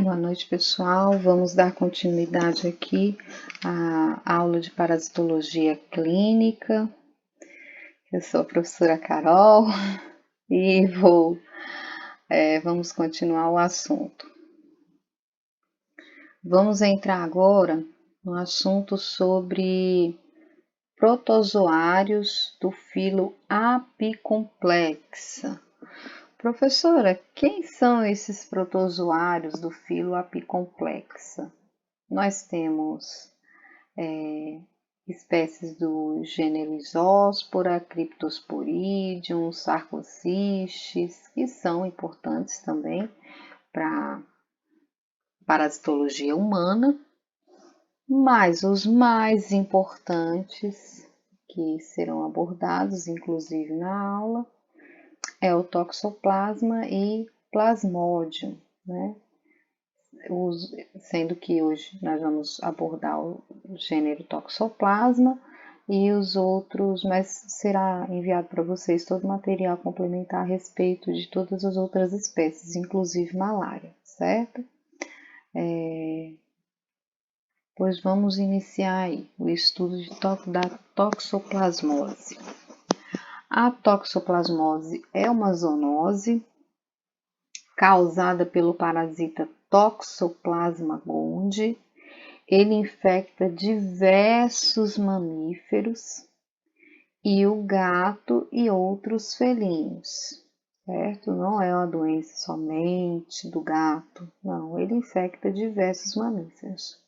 Boa noite, pessoal. Vamos dar continuidade aqui à aula de parasitologia clínica. Eu sou a professora Carol e vamos continuar o assunto. Vamos entrar agora no assunto sobre protozoários do filo Apicomplexa. Professora, quem são esses protozoários do filo Apicomplexa? Nós temos espécies do gênero Isóspora, Cryptosporidium, Sarcocistes, que são importantes também para parasitologia humana, mas os mais importantes que serão abordados, inclusive na aula, é o Toxoplasma e Plasmodium, né? Sendo que hoje nós vamos abordar o gênero Toxoplasma e os outros, mas será enviado para vocês todo o material complementar a respeito de todas as outras espécies, inclusive malária, certo? Pois vamos iniciar aí o estudo da toxoplasmose. A toxoplasmose é uma zoonose causada pelo parasita Toxoplasma gondii. Ele infecta diversos mamíferos e o gato e outros felinos, certo? Não é uma doença somente do gato, não, ele infecta diversos mamíferos.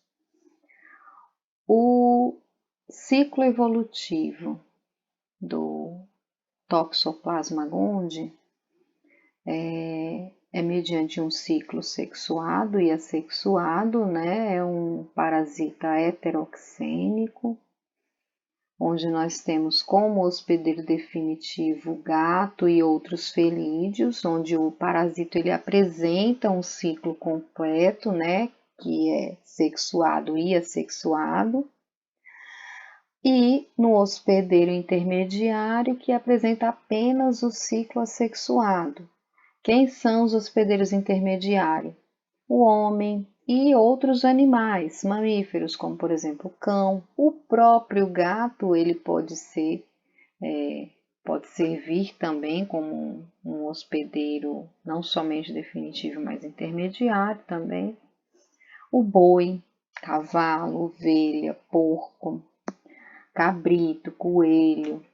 O ciclo evolutivo do Toxoplasma gondii é mediante um ciclo sexuado e assexuado, né? É um parasita heteroxênico, onde nós temos como hospedeiro definitivo o gato e outros felídeos, onde o parasito ele apresenta um ciclo completo, né? Que é sexuado e assexuado. E no hospedeiro intermediário, que apresenta apenas o ciclo assexuado. Quem são os hospedeiros intermediários? O homem e outros animais, mamíferos, como por exemplo o cão. O próprio gato, ele pode servir também como um hospedeiro não somente definitivo, mas intermediário também. O boi, cavalo, ovelha, porco, cabrito, coelho.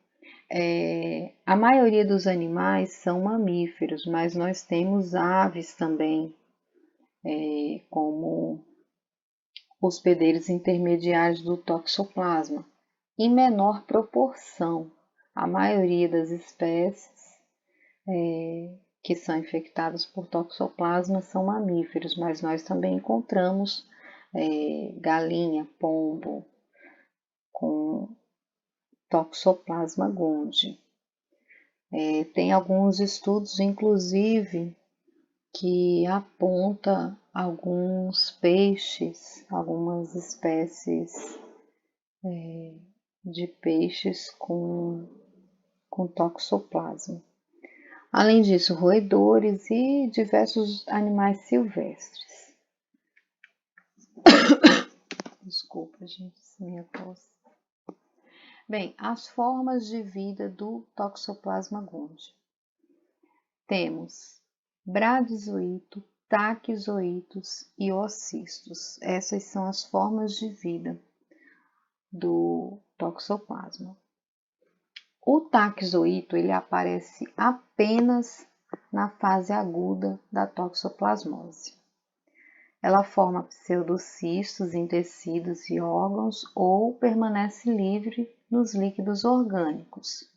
A maioria dos animais são mamíferos, mas nós temos aves também, como hospedeiros intermediários do toxoplasma, em menor proporção. A maioria das espécies que são infectadas por toxoplasma são mamíferos, mas nós também encontramos galinha, pombo com Toxoplasma gondii. Tem alguns estudos, inclusive, que aponta alguns peixes, algumas espécies de peixes com toxoplasma. Além disso, roedores e diversos animais silvestres. Desculpa, gente, minha tosse. Bem, as formas de vida do Toxoplasma gondii. Temos bradizoito, taquizoítos e ocistos. Essas são as formas de vida do toxoplasma. O taquizoito ele aparece apenas na fase aguda da toxoplasmose. Ela forma pseudocistos em tecidos e órgãos ou permanece livre nos líquidos orgânicos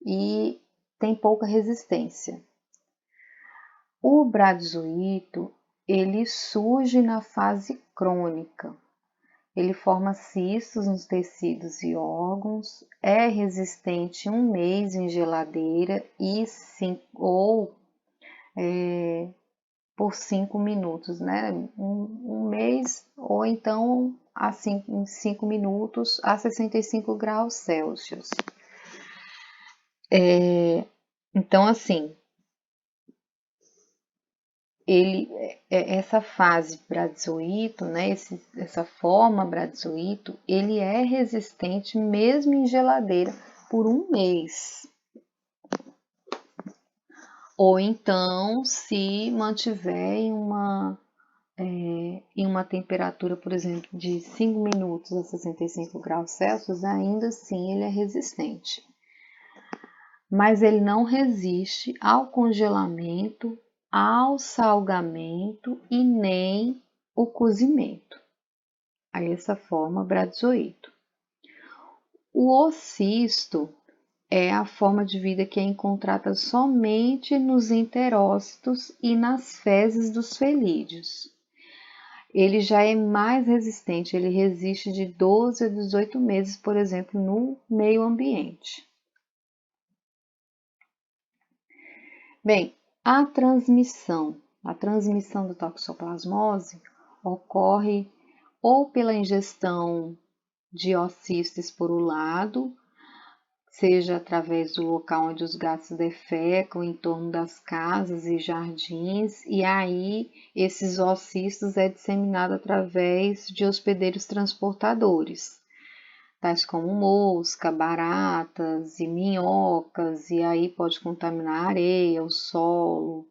e tem pouca resistência. O bradizoito, ele surge na fase crônica. Ele forma cistos nos tecidos e órgãos, é resistente 1 mês em geladeira por 5 minutos, né? Um mês ou então em 5 minutos a 65 graus Celsius. Então, assim, essa fase bradyzoito, né, essa forma bradyzoito, ele é resistente mesmo em geladeira por um mês. Ou então, se mantiver em uma temperatura, por exemplo, de 5 minutos a 65 graus Celsius, ainda assim ele é resistente. Mas ele não resiste ao congelamento, ao salgamento e nem o cozimento. A essa forma bradyzoito. O ocisto é a forma de vida que é encontrada somente nos enterócitos e nas fezes dos felídeos. Ele já é mais resistente, ele resiste de 12 a 18 meses, por exemplo, no meio ambiente. Bem, a transmissão da toxoplasmose ocorre ou pela ingestão de ocisto esporulado, seja através do local onde os gatos defecam, em torno das casas e jardins, e aí esses ocistos é disseminado através de hospedeiros transportadores, tais como mosca, baratas e minhocas, e aí pode contaminar a areia, o solo,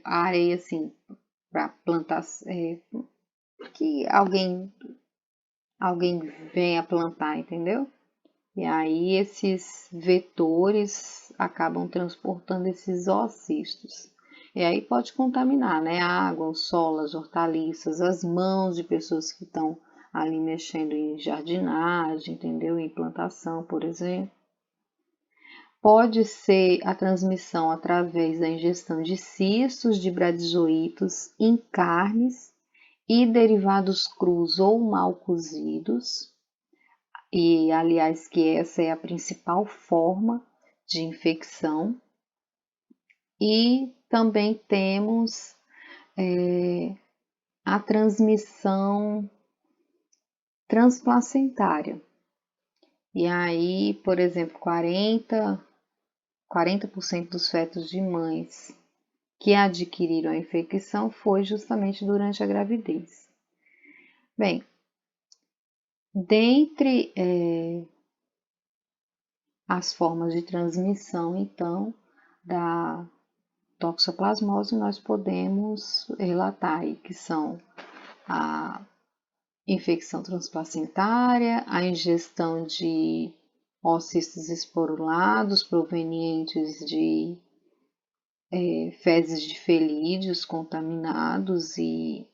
a areia assim, para plantar, que alguém venha plantar, entendeu? E aí esses vetores acabam transportando esses oocistos. E aí pode contaminar, né? A água, o solo, as hortaliças, as mãos de pessoas que estão ali mexendo em jardinagem, entendeu? Em plantação, por exemplo. Pode ser a transmissão através da ingestão de cistos de bradyzoítos em carnes e derivados crus ou mal cozidos. E, aliás, que essa é a principal forma de infecção. E também temos a transmissão transplacentária. E aí, por exemplo, 40% dos fetos de mães que adquiriram a infecção foi justamente durante a gravidez. Bem, dentre as formas de transmissão, então, da toxoplasmose, nós podemos relatar aí que são a infecção transplacentária, a ingestão de oocistos esporulados provenientes de fezes de felídeos contaminados e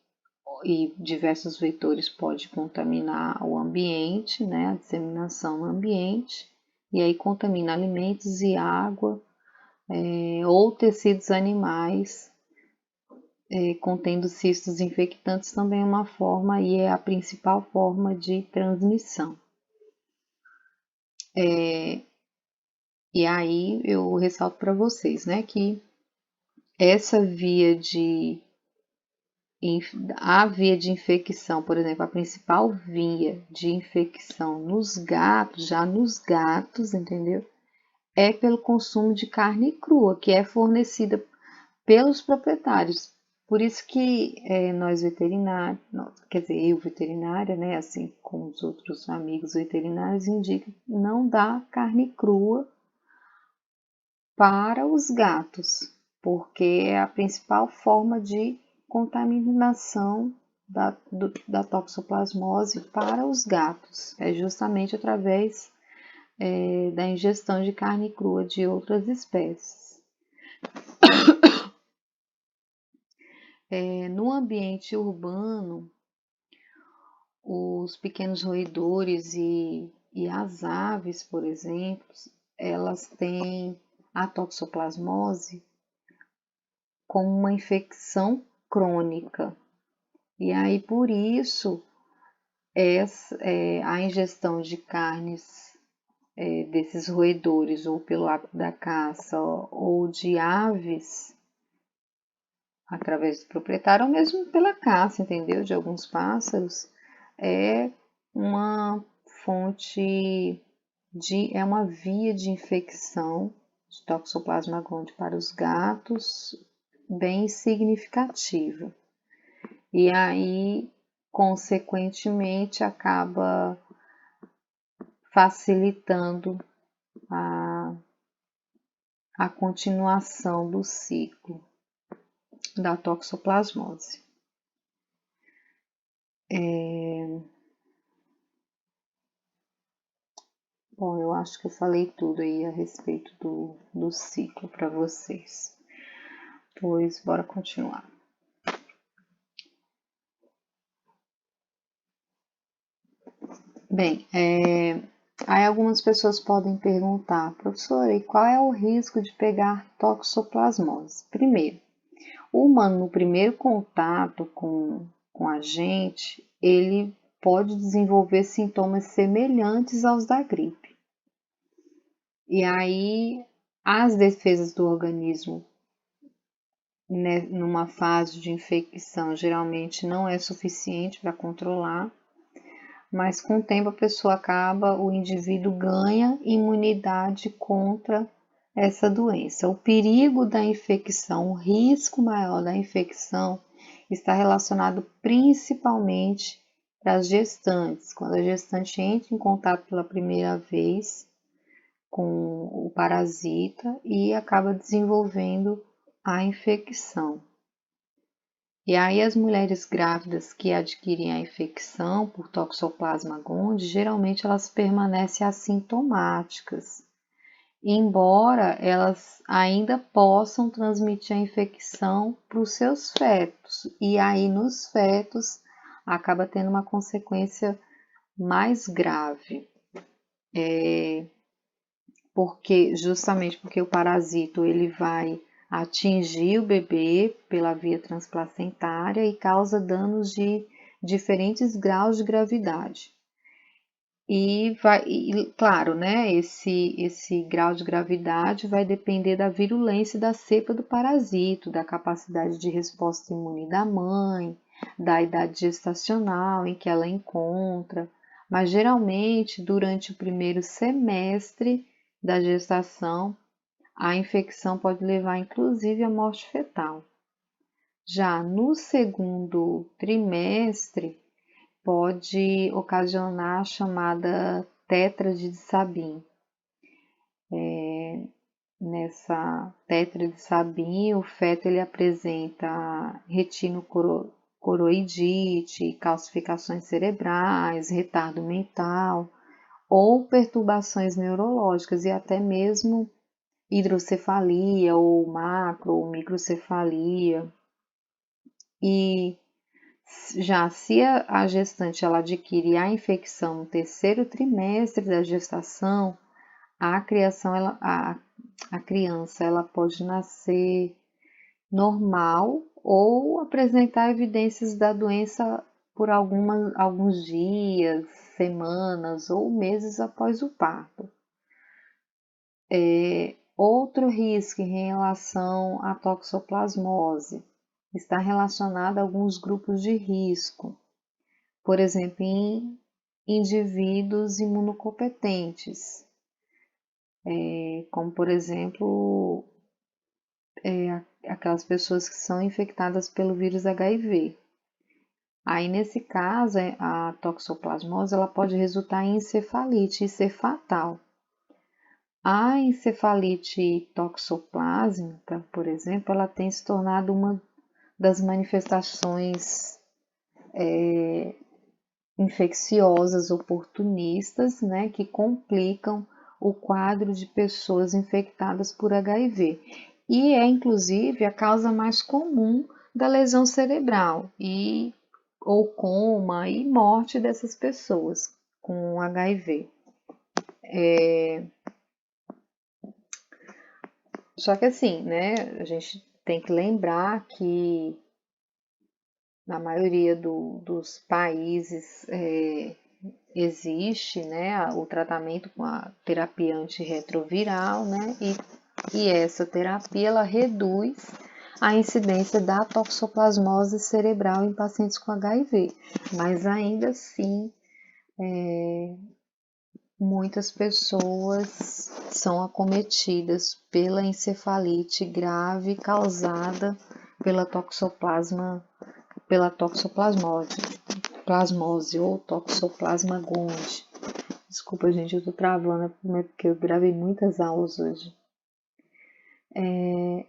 diversos vetores pode contaminar o ambiente, né, a disseminação no ambiente, e aí contamina alimentos e água, ou tecidos animais, contendo cistos infectantes, também é uma forma e é a principal forma de transmissão. E aí eu ressalto para vocês, né, que essa a via de infecção, por exemplo, a principal via de infecção nos gatos, já nos gatos, entendeu? É pelo consumo de carne crua, que é fornecida pelos proprietários. Por isso que nós veterinários, quer dizer, eu veterinária, né, assim como os outros amigos veterinários, indicam não dar carne crua para os gatos, porque é a principal forma de contaminação da toxoplasmose para os gatos. É justamente através da ingestão de carne crua de outras espécies. No ambiente urbano, os pequenos roedores e as aves, por exemplo, elas têm a toxoplasmose como uma infecção crônica. E aí, por isso, a ingestão de carnes desses roedores, ou pelo hábito da caça, ou de aves, através do proprietário, ou mesmo pela caça, entendeu? De alguns pássaros, é uma fonte é uma via de infecção de Toxoplasma gondii para os gatos bem significativa. E aí, consequentemente, acaba facilitando a continuação do ciclo da toxoplasmose. Bom, eu acho que eu falei tudo aí a respeito do ciclo para vocês. Pois, bora continuar. Bem, aí algumas pessoas podem perguntar, professora, e qual é o risco de pegar toxoplasmose? Primeiro, o humano no primeiro contato com a gente, ele pode desenvolver sintomas semelhantes aos da gripe. E aí, as defesas do organismo, né, numa fase de infecção, geralmente não é suficiente para controlar, mas com o tempo a pessoa acaba, o indivíduo ganha imunidade contra essa doença. O perigo da infecção, o risco maior da infecção está relacionado principalmente para as gestantes. Quando a gestante entra em contato pela primeira vez com o parasita e acaba desenvolvendo a infecção. E aí as mulheres grávidas que adquirem a infecção por Toxoplasma gondii, geralmente elas permanecem assintomáticas, embora elas ainda possam transmitir a infecção para os seus fetos. E aí nos fetos acaba tendo uma consequência mais grave. Justamente porque o parasito ele vai atingir o bebê pela via transplacentária e causa danos de diferentes graus de gravidade. Claro, né, esse grau de gravidade vai depender da virulência da cepa do parasito, da capacidade de resposta imune da mãe, da idade gestacional em que ela encontra, mas geralmente durante o primeiro semestre da gestação, a infecção pode levar inclusive à morte fetal. Já no segundo trimestre, pode ocasionar a chamada tétrade de Sabin. Nessa tétrade de Sabin, o feto ele apresenta retinocoroidite, calcificações cerebrais, retardo mental ou perturbações neurológicas e até mesmo hidrocefalia ou macro ou microcefalia. E já se a gestante ela adquire a infecção no terceiro trimestre da gestação, a criança ela pode nascer normal ou apresentar evidências da doença por alguns dias, semanas ou meses após o parto. Outro risco em relação à toxoplasmose está relacionado a alguns grupos de risco, por exemplo, em indivíduos imunocompetentes, como por exemplo aquelas pessoas que são infectadas pelo vírus HIV. Aí nesse caso a toxoplasmose ela pode resultar em encefalite e ser fatal. A encefalite toxoplásmica, por exemplo, ela tem se tornado uma das manifestações infecciosas oportunistas, né, que complicam o quadro de pessoas infectadas por HIV. E é, inclusive, a causa mais comum da lesão cerebral ou coma e morte dessas pessoas com HIV. Só que assim, né, a gente tem que lembrar que na maioria dos países existe, né, o tratamento com a terapia antirretroviral, né, e essa terapia ela reduz a incidência da toxoplasmose cerebral em pacientes com HIV, mas ainda assim muitas pessoas são acometidas pela encefalite grave causada pela toxoplasmose ou Toxoplasma gondii. Desculpa, gente, eu tô travando, porque eu gravei muitas aulas hoje.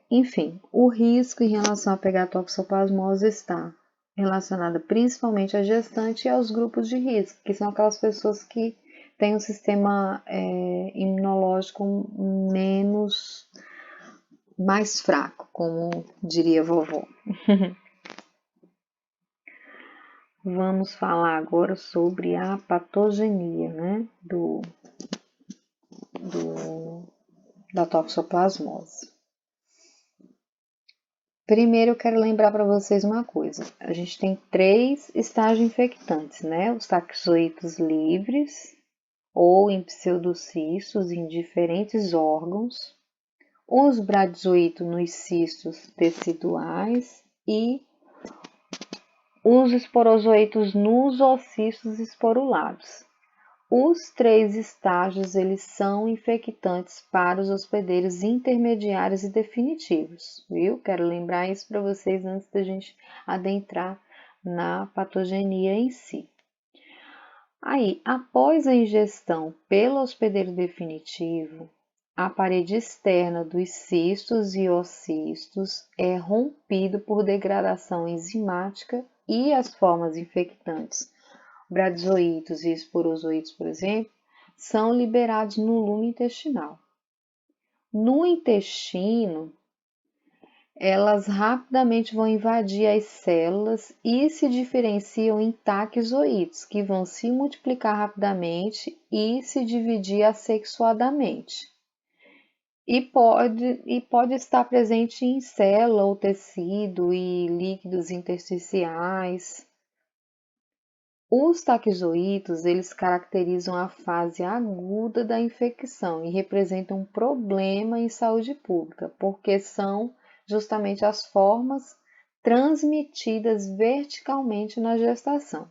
Enfim, o risco em relação a pegar toxoplasmose está relacionado principalmente à gestante e aos grupos de risco, que são aquelas pessoas que têm um sistema imunológico mais fraco, como diria vovó. Vamos falar agora sobre a patogenia, né, da toxoplasmose. Primeiro eu quero lembrar para vocês uma coisa. A gente tem 3 estágios infectantes, né? Os taxoítos livres ou em pseudocistos em diferentes órgãos, os bradizoítos nos cistos teciduais e os esporozoítos nos ocistos esporulados. Os 3 estágios eles são infectantes para os hospedeiros intermediários e definitivos, viu? Quero lembrar isso para vocês antes da gente adentrar na patogenia em si. Aí, após a ingestão pelo hospedeiro definitivo, a parede externa dos cistos e ocistos é rompido por degradação enzimática e as formas infectantes bradizoítos e esporozoítos, por exemplo, são liberados no lume intestinal. No intestino, elas rapidamente vão invadir as células e se diferenciam em taquizoítos, que vão se multiplicar rapidamente e se dividir assexuadamente. E pode estar presente em célula ou tecido e líquidos intersticiais. Os taquizoítos, eles caracterizam a fase aguda da infecção e representam um problema em saúde pública, porque são justamente as formas transmitidas verticalmente na gestação.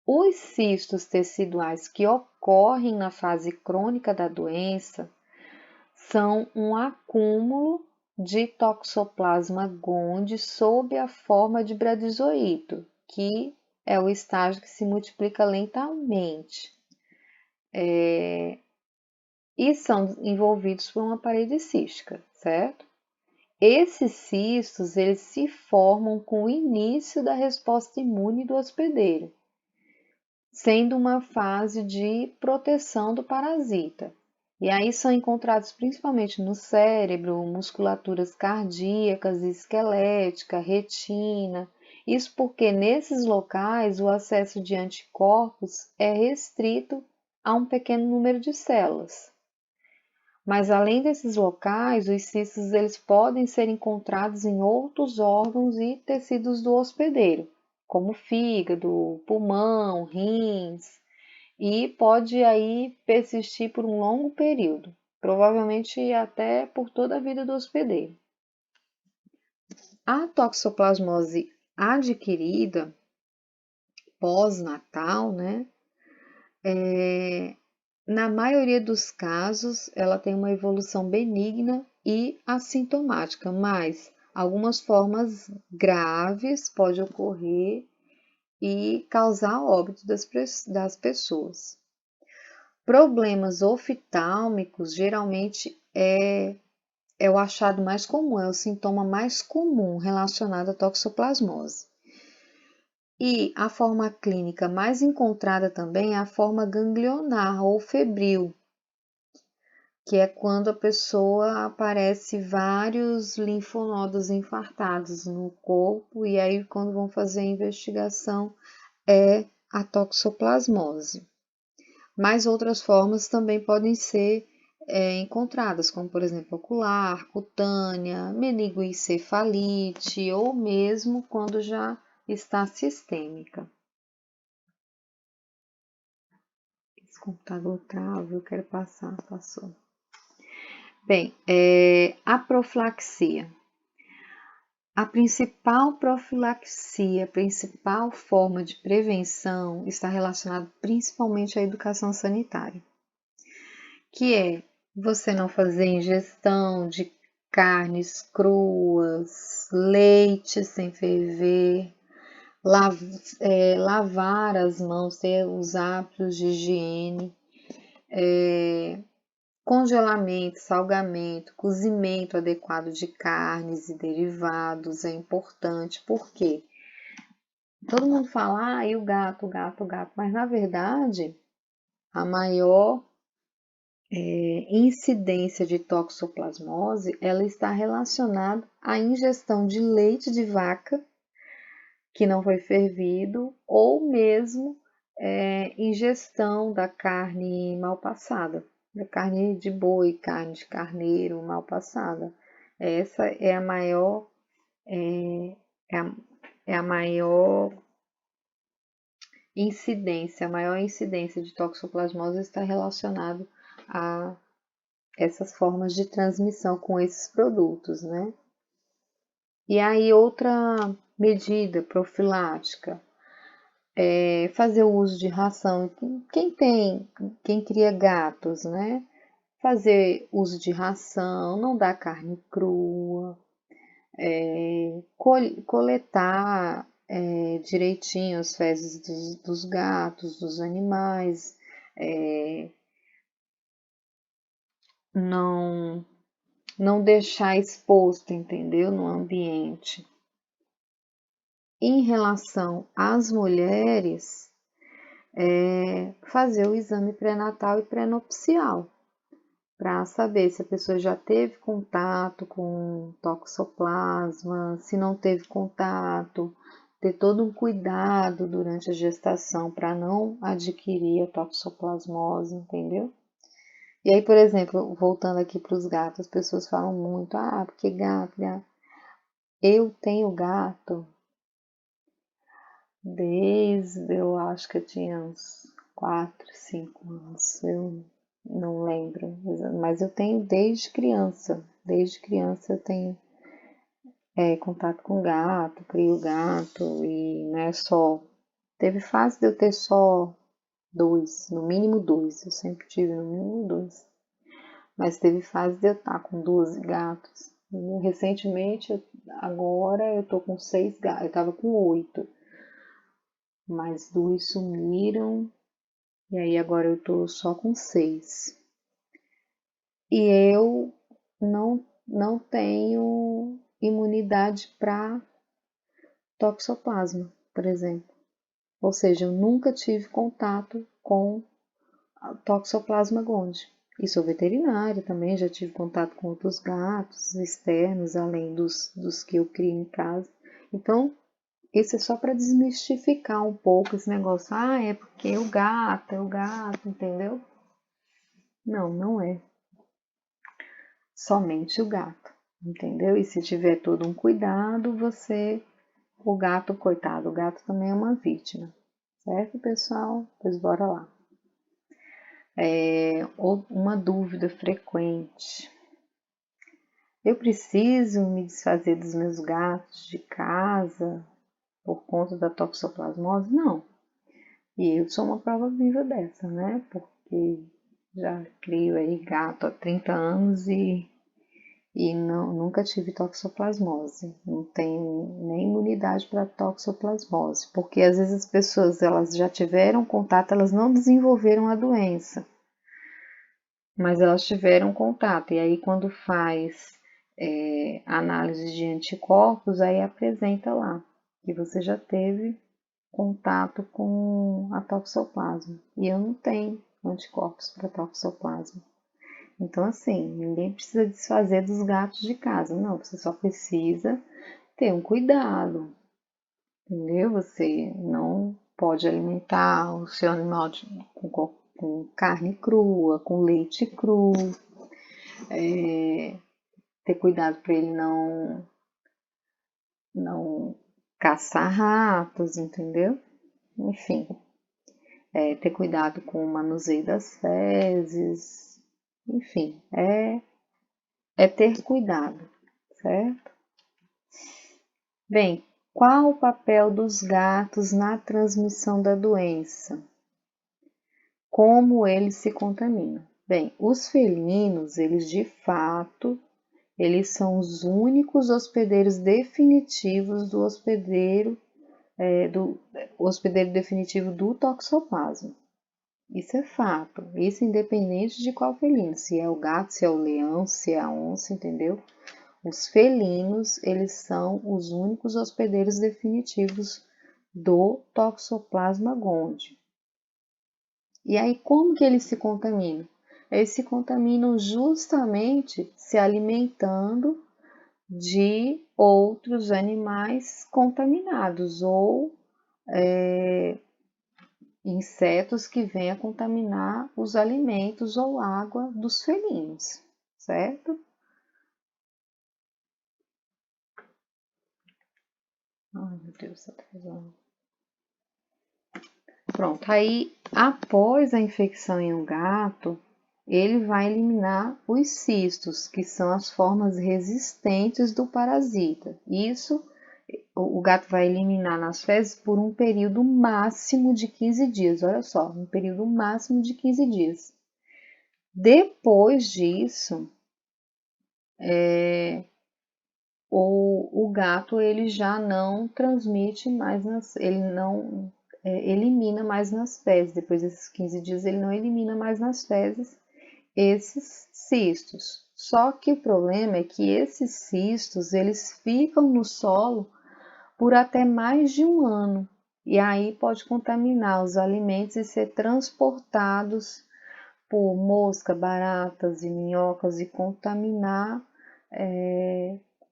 Os cistos teciduais que ocorrem na fase crônica da doença são um acúmulo de Toxoplasma gondii sob a forma de bradizoíto, que é o estágio que se multiplica lentamente. E são envolvidos por uma parede cística, certo? Esses cistos eles se formam com o início da resposta imune do hospedeiro, sendo uma fase de proteção do parasita. E aí são encontrados principalmente no cérebro, musculaturas cardíacas e esquelética, retina. Isso porque nesses locais o acesso de anticorpos é restrito a um pequeno número de células. Mas além desses locais, os cistos eles podem ser encontrados em outros órgãos e tecidos do hospedeiro, como fígado, pulmão, rins, e pode aí persistir por um longo período, provavelmente até por toda a vida do hospedeiro. A toxoplasmose adquirida pós-natal, né? Na maioria dos casos, ela tem uma evolução benigna e assintomática, mas algumas formas graves podem ocorrer e causar óbito das pessoas. Problemas oftálmicos geralmente é o achado mais comum, é o sintoma mais comum relacionado à toxoplasmose. E a forma clínica mais encontrada também é a forma ganglionar ou febril, que é quando a pessoa aparece vários linfonodos infartados no corpo, e aí quando vão fazer a investigação é a toxoplasmose. Mas outras formas também podem ser encontradas, como por exemplo ocular, cutânea, meningoencefalite ou mesmo quando já está sistêmica. Esse computador trava, eu quero passou. Bem, a profilaxia. A principal profilaxia, a principal forma de prevenção está relacionada principalmente à educação sanitária, que é você não fazer ingestão de carnes cruas, leite sem ferver, lavar as mãos, ter os hábitos de higiene, congelamento, salgamento, cozimento adequado de carnes e derivados é importante, porque todo mundo fala, e o gato, o gato, o gato, mas na verdade a maior incidência de toxoplasmose ela está relacionada à ingestão de leite de vaca que não foi fervido ou mesmo ingestão da carne mal passada, da carne de boi, carne de carneiro mal passada. Essa é a maior a maior incidência, a maior incidência de toxoplasmose está relacionado a essas formas de transmissão com esses produtos, né? E aí outra medida profilática é fazer o uso de ração. Quem cria gatos, né? Fazer uso de ração, não dar carne crua, coletar direitinho as fezes dos gatos, dos animais, não deixar exposto, entendeu? No ambiente. Em relação às mulheres, fazer o exame pré-natal e pré-nupcial, para saber se a pessoa já teve contato com toxoplasma, se não teve contato, ter todo um cuidado durante a gestação para não adquirir a toxoplasmose, entendeu? E aí, por exemplo, voltando aqui para os gatos, as pessoas falam muito, porque gato, gato. Eu tenho gato desde, eu acho que eu tinha uns 4, 5 anos, eu não lembro, mas eu tenho desde criança eu tenho contato com gato, crio gato e não é só, teve fase de eu ter só 2, no mínimo 2, eu sempre tive no mínimo 2, mas teve fase de eu estar com 12 gatos, e recentemente, agora eu tô com 6 gatos, eu tava com 8, mas 2 sumiram, e aí agora eu tô só com 6. E eu não tenho imunidade para toxoplasma, por exemplo. Ou seja, eu nunca tive contato com a toxoplasma gondii. E sou veterinária também, já tive contato com outros gatos externos, além dos que eu crio em casa. Então, isso é só para desmistificar um pouco esse negócio. É porque é o gato, entendeu? Não, não é. Somente o gato, entendeu? E se tiver todo um cuidado, o gato, coitado, o gato também é uma vítima, certo, pessoal? Pois bora lá. Uma dúvida frequente. Eu preciso me desfazer dos meus gatos de casa por conta da toxoplasmose? Não. E eu sou uma prova viva dessa, né? Porque já crio aí gato há 30 anos e nunca tive toxoplasmose, não tenho nem imunidade para toxoplasmose, porque às vezes as pessoas elas já tiveram contato, elas não desenvolveram a doença, mas elas tiveram contato, e aí quando faz análise de anticorpos, aí apresenta lá que você já teve contato com a toxoplasma, e eu não tenho anticorpos para toxoplasma. Então, assim, ninguém precisa desfazer dos gatos de casa, não, você só precisa ter um cuidado, entendeu? Você não pode alimentar o seu animal com carne crua, com leite cru, ter cuidado para ele não caçar ratos, entendeu? Enfim, ter cuidado com o manuseio das fezes, enfim, é ter cuidado, certo? Bem, qual o papel dos gatos na transmissão da doença? Como eles se contaminam? Bem, os felinos, eles de fato, eles são os únicos hospedeiros definitivos do hospedeiro definitivo do Toxoplasma. Isso é fato. Isso independente de qual felino, se é o gato, se é o leão, se é a onça, entendeu? Os felinos, eles são os únicos hospedeiros definitivos do Toxoplasma gondii. E aí, como que eles se contaminam? Eles se contaminam justamente se alimentando de outros animais contaminados ou insetos que venham a contaminar os alimentos ou água dos felinos, certo? Ai, meu Deus, tá atrasando. Pronto, aí após a infecção em um gato, ele vai eliminar os cistos, que são as formas resistentes do parasita. Isso o gato vai eliminar nas fezes por um período máximo de 15 dias. Olha só, um período máximo de 15 dias. Depois disso, o gato ele já não transmite mais, ele não elimina mais nas fezes. Depois desses 15 dias, ele não elimina mais nas fezes esses cistos. Só que o problema é que esses cistos eles ficam no solo por até mais de um ano. E aí pode contaminar os alimentos e ser transportados por mosca, baratas e minhocas e contaminar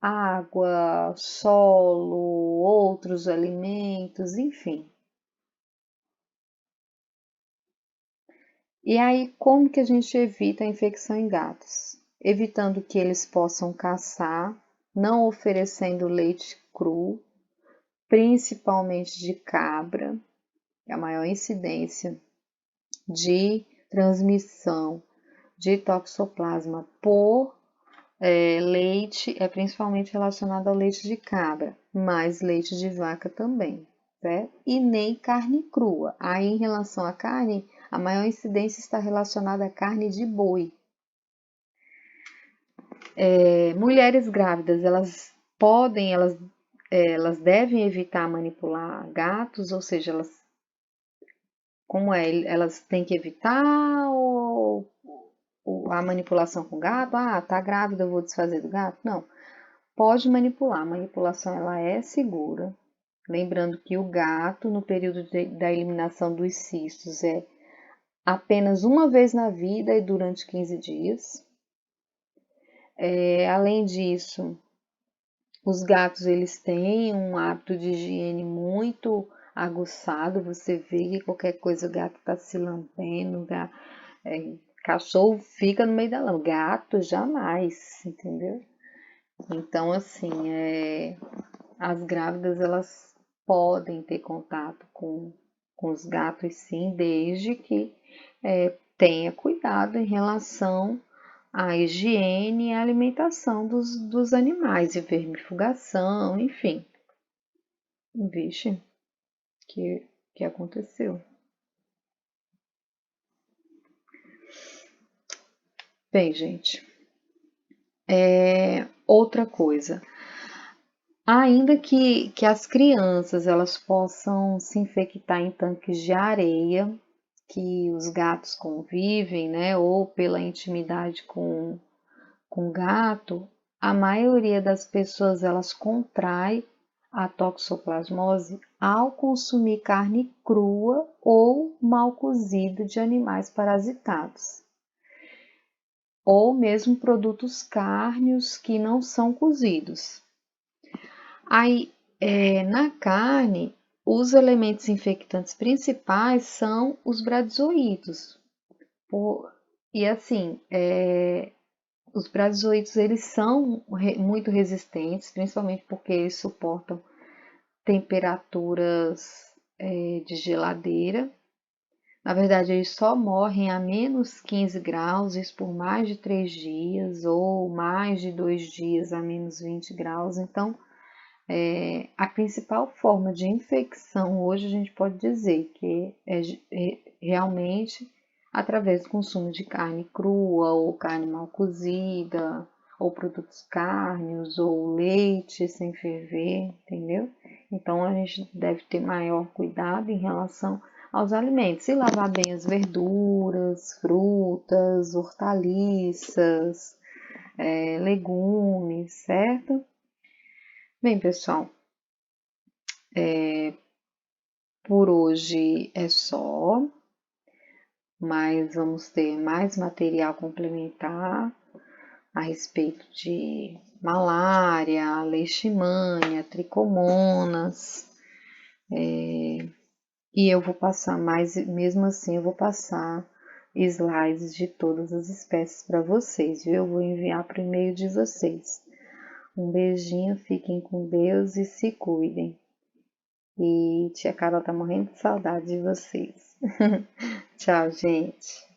água, solo, outros alimentos, enfim. E aí, como que a gente evita a infecção em gatos? Evitando que eles possam caçar, não oferecendo leite cru, principalmente de cabra, é a maior incidência de transmissão de toxoplasma por leite, é principalmente relacionado ao leite de cabra, mas leite de vaca também, certo? E nem carne crua. Aí, em relação à carne, a maior incidência está relacionada à carne de boi. Mulheres grávidas, elas devem evitar manipular gatos, ou seja, elas têm que evitar a manipulação com o gato? Ah, tá grávida, eu vou desfazer do gato? Não, pode manipular, a manipulação ela é segura. Lembrando que o gato, no período da eliminação dos cistos, é apenas uma vez na vida e durante 15 dias. Além disso, os gatos eles têm um hábito de higiene muito aguçado. Você vê que qualquer coisa o gato está se lambendo, cachorro fica no meio da lama, gato jamais, entendeu? Então, assim, as grávidas elas podem ter contato com os gatos sim, desde que tenha cuidado em relação à higiene e à alimentação dos animais, e vermifugação, enfim. Vixe, que aconteceu? Bem, gente, outra coisa. Ainda que as crianças elas possam se infectar em tanques de areia, que os gatos convivem, né, ou pela intimidade com gato, a maioria das pessoas elas contrai a toxoplasmose ao consumir carne crua ou mal cozida de animais parasitados, ou mesmo produtos cárneos que não são cozidos. Aí, na carne, os elementos infectantes principais são os bradizoídos. E assim, os bradizoídos eles são muito resistentes, principalmente porque eles suportam temperaturas de geladeira. Na verdade, eles só morrem a menos 15 graus, isso por mais de 3 dias, ou mais de 2 dias a menos 20 graus. Então, a principal forma de infecção hoje a gente pode dizer que é realmente através do consumo de carne crua ou carne mal cozida ou produtos cárneos, ou leite sem ferver, entendeu? Então a gente deve ter maior cuidado em relação aos alimentos e lavar bem as verduras, frutas, hortaliças, legumes, certo? Bem, pessoal, por hoje é só, mas vamos ter mais material complementar a respeito de malária, leishmania, tricomonas, e eu vou passar mais, mesmo assim, eu vou passar slides de todas as espécies para vocês, viu? Eu vou enviar por e-mail de vocês. Um beijinho, fiquem com Deus e se cuidem. E tia Carol tá morrendo de saudade de vocês. Tchau, gente.